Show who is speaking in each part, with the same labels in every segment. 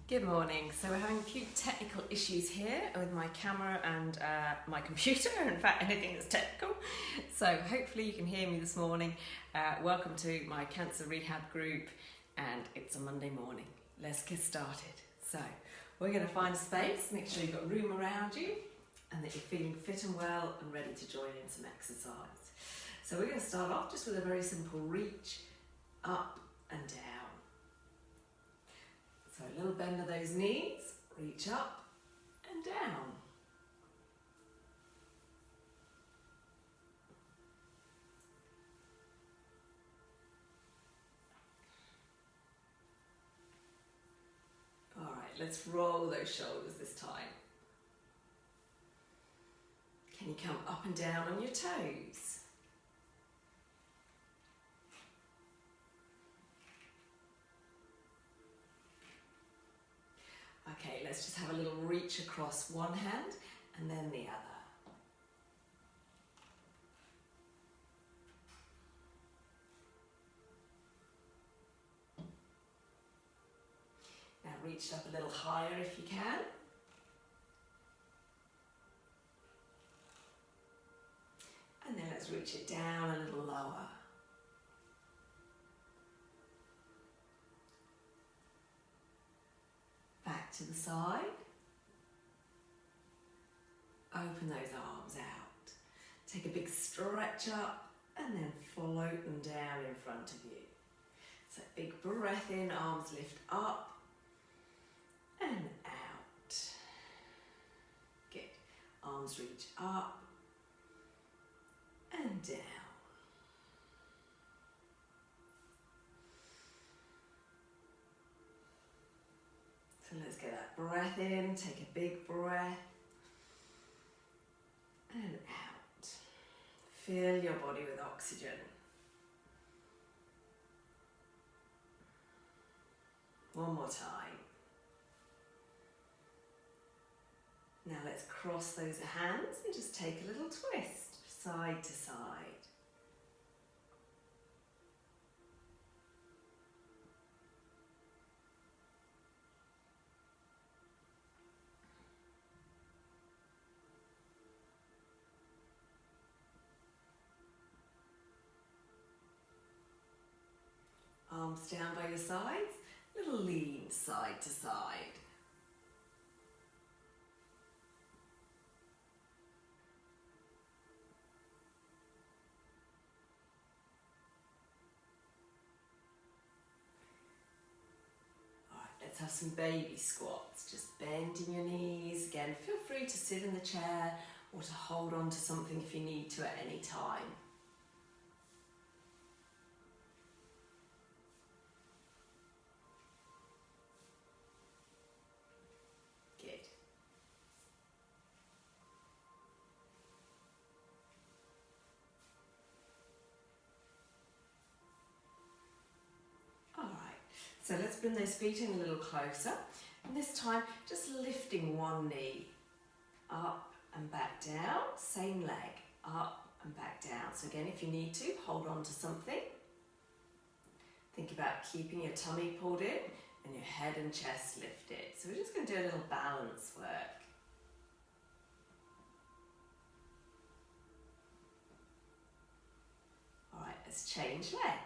Speaker 1: Good morning. So we're having a few technical issues here with my camera and my computer, in fact anything that's technical. So hopefully you can hear me this morning. Welcome to my cancer rehab group, and it's a Monday morning. Let's get started. So we're going to find a space, make sure you've got room around you and that you're feeling fit and well and ready to join in some exercise. So we're going to start off just with a very simple reach up and down. So a little bend of those knees, reach up and down. All right, let's roll those shoulders this time. Can you come up and down on your toes? Okay, let's just have a little reach across one hand and then the other. Now reach up a little higher if you can. And then let's reach it down a little lower. Back to the side. Open those arms out. Take a big stretch up and then follow them down in front of you. So big breath in, arms lift up and out. Good. Arms reach up and down. So let's get that breath in, take a big breath and out. Fill your body with oxygen. One more time. Now let's cross those hands and just take a little twist, side to side. Arms down by your sides, little lean side to side. All right, let's have some baby squats. Just bending your knees. Again, feel free to sit in the chair or to hold on to something if you need to at any time. So let's bring those feet in a little closer, and this time just lifting one knee up and back down, same leg, up and back down. So again, if you need to, hold on to something. Think about keeping your tummy pulled in and your head and chest lifted. So we're just going to do a little balance work. All right, let's change legs.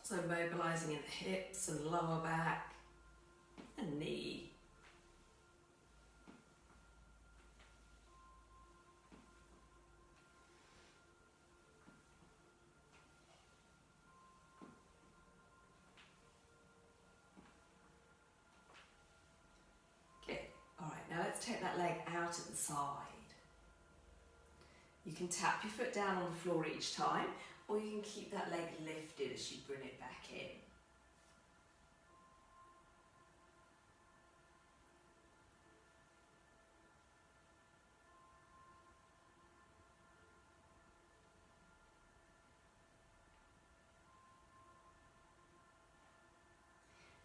Speaker 1: So mobilising in the hips and lower back and knee. Good. All right, now let's take that leg out at the side. You can tap your foot down on the floor each time, or you can keep that leg lifted as you bring it back in.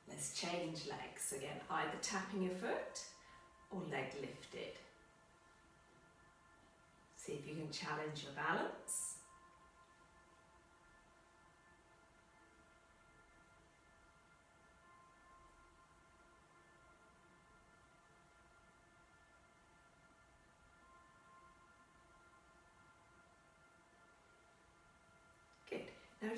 Speaker 1: Let's change legs. Again, either tapping your foot or leg lifted. See if you can challenge your balance.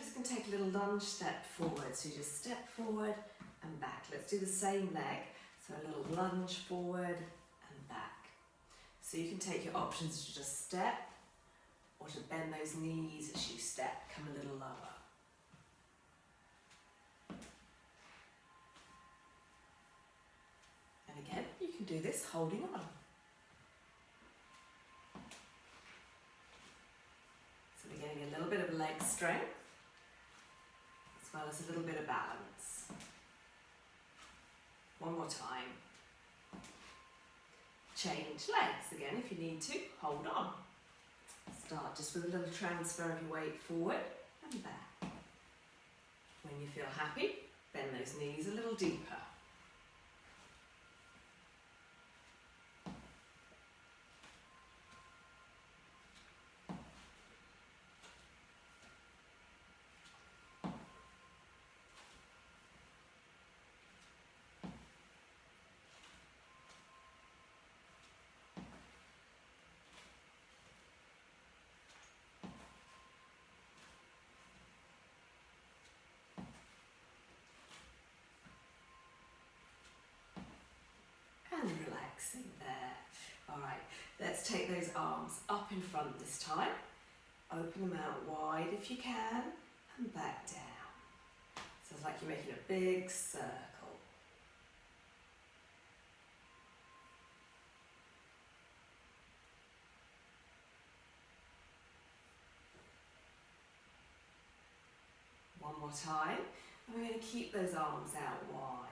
Speaker 1: just going to take a little lunge step forward. So you just step forward and back. Let's do the same leg. So a little lunge forward and back. So you can take your options to just step or to bend those knees as you step, come a little lower. And again, you can do this holding on. So we're getting a little bit of leg strength, as well as a little bit of balance. One more time. Change legs again if you need to, hold on. Start just with a little transfer of your weight forward and back. When you feel happy, bend those knees a little deeper. And relaxing there. All right, let's take those arms up in front this time. Open them out wide if you can, and back down. So it's like you're making a big circle. One more time, and we're going to keep those arms out wide.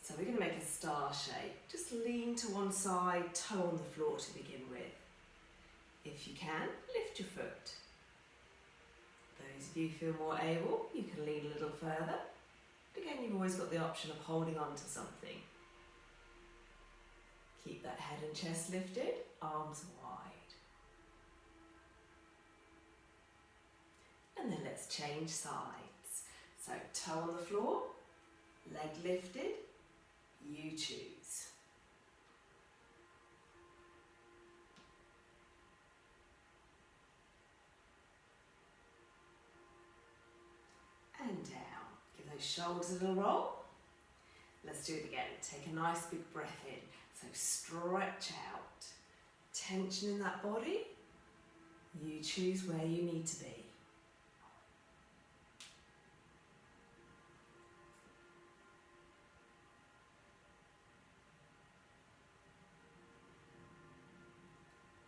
Speaker 1: So we're going to make a star shape. Just lean to one side, toe on the floor to begin with. If you can, lift your foot. Those of you who feel more able, you can lean a little further. Again, you've always got the option of holding on to something. Keep that head and chest lifted, arms wide. And then let's change sides. So toe on the floor, leg lifted, you choose. And down. Give those shoulders a little roll. Let's do it again. Take a nice big breath in. So stretch out. Tension in that body. You choose where you need to be.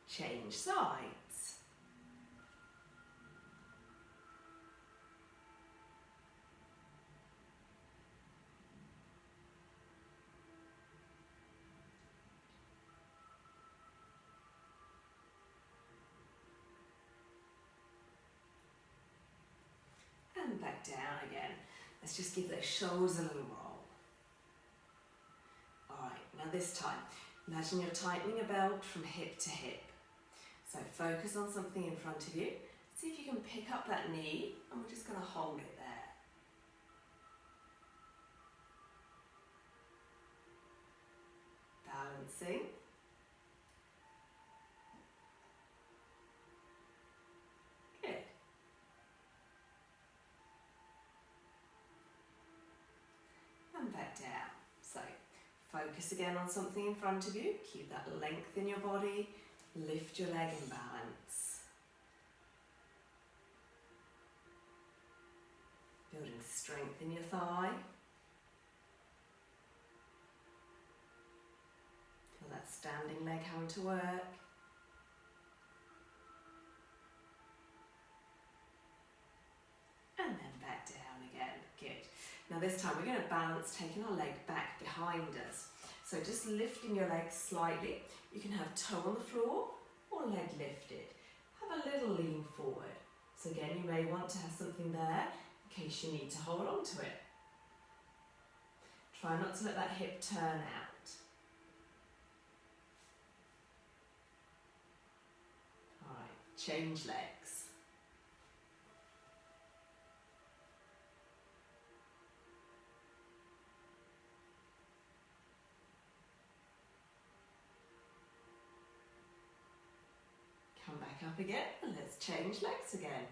Speaker 1: Change sides. And back down again. Let's just give those shoulders a little roll. All right, now this time, imagine you're tightening a belt from hip to hip. So focus on something in front of you. See if you can pick up that knee, and we're just going to hold it there. Balancing. Good. And back down. So focus again on something in front of you. Keep that length in your body. Lift your leg in balance. Building strength in your thigh. Feel that standing leg having to work. And then back down again. Good. Now this time we're going to balance, taking our leg back behind us. So just lifting your legs slightly. You can have toe on the floor or leg lifted. Have a little lean forward. So again, you may want to have something there in case you need to hold on to it. Try not to let that hip turn out. All right, change legs. Come back up again and let's change legs again.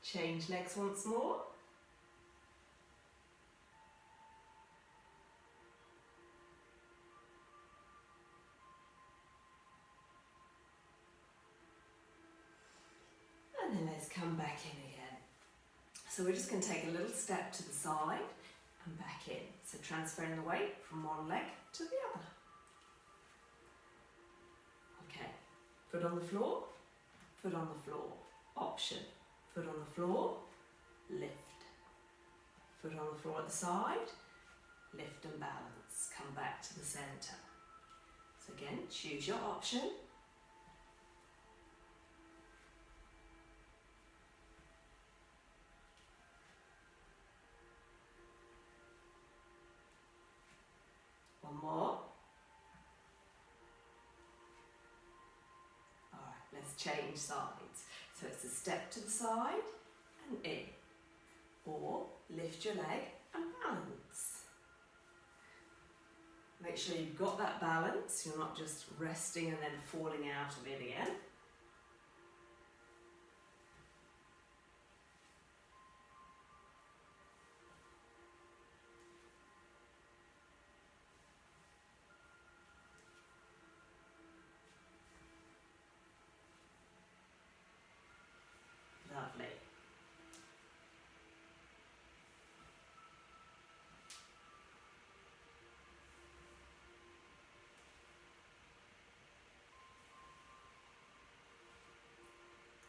Speaker 1: Change legs once more. And then let's come back in again. So we're just going to take a little step to the side and back in. So transferring the weight from one leg to the other. Okay, foot on the floor, foot on the floor. Option, foot on the floor, lift. Foot on the floor at the side, lift and balance. Come back to the centre. So again, choose your option. One more. Alright, let's change sides. So it's a step to the side and in. Or lift your leg and balance. Make sure you've got that balance, you're not just resting and then falling out of it again. Lovely.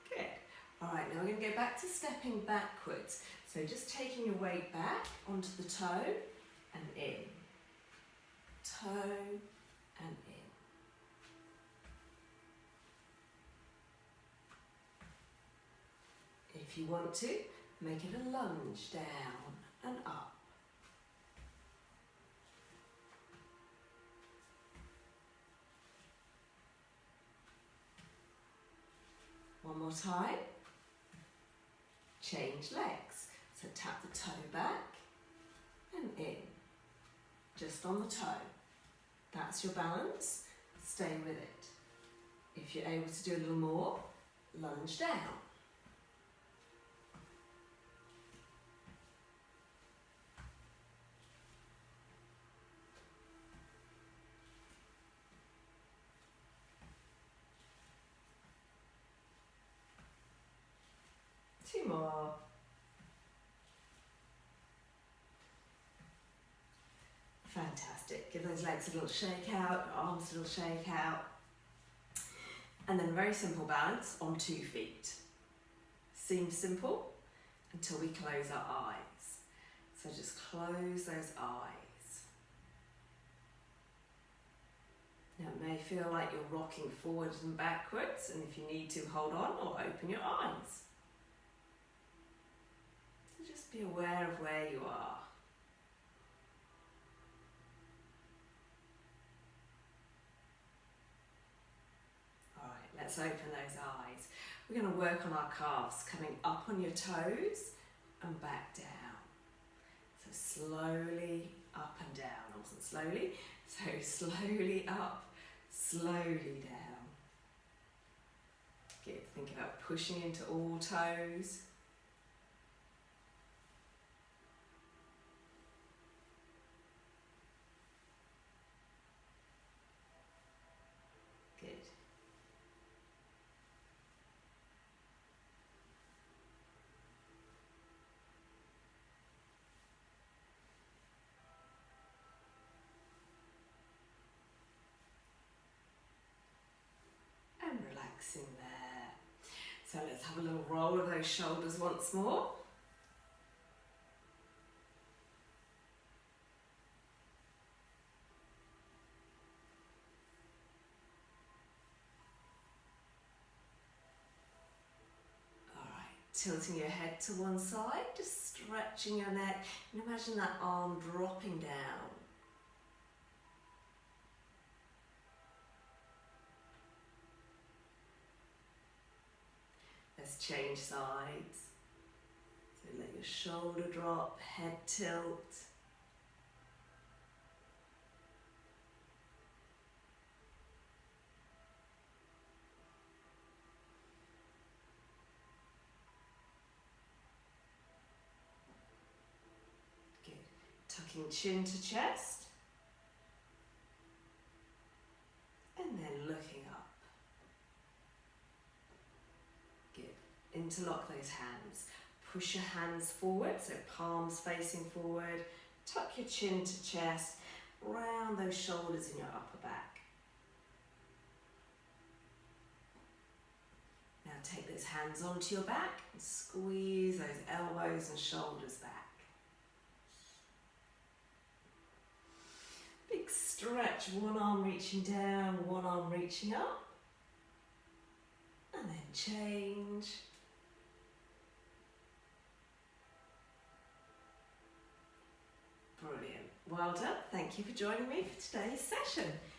Speaker 1: Good. All right, now we're going to go back to stepping backwards. So just taking your weight back onto the toe and in. Toe and in. If you want to, make it a lunge down and up. One more time. Change legs. So tap the toe back and in. Just on the toe. That's your balance. Stay with it. If you're able to do a little more, lunge down. Two more. Fantastic. Give those legs a little shake out, arms a little shake out. And then very simple balance on 2 feet. Seems simple until we close our eyes. So just close those eyes. Now it may feel like you're rocking forwards and backwards, and if you need to, hold on or open your eyes. Just be aware of where you are. Alright, let's open those eyes. We're going to work on our calves, coming up on your toes and back down. So slowly up and down. I wasn't slowly, so slowly up, slowly down. Good. Think about pushing into all toes. Good. And relaxing there. So let's have a little roll of those shoulders once more. Tilting your head to one side, just stretching your neck, and imagine that arm dropping down. Let's change sides. So let your shoulder drop, head tilt. Tucking chin to chest. And then looking up. Good. Interlock those hands. Push your hands forward, so palms facing forward. Tuck your chin to chest. Round those shoulders in your upper back. Now take those hands onto your back and squeeze those elbows and shoulders back. Big stretch, one arm reaching down, one arm reaching up. And then change. Brilliant. Well done. Thank you for joining me for today's session.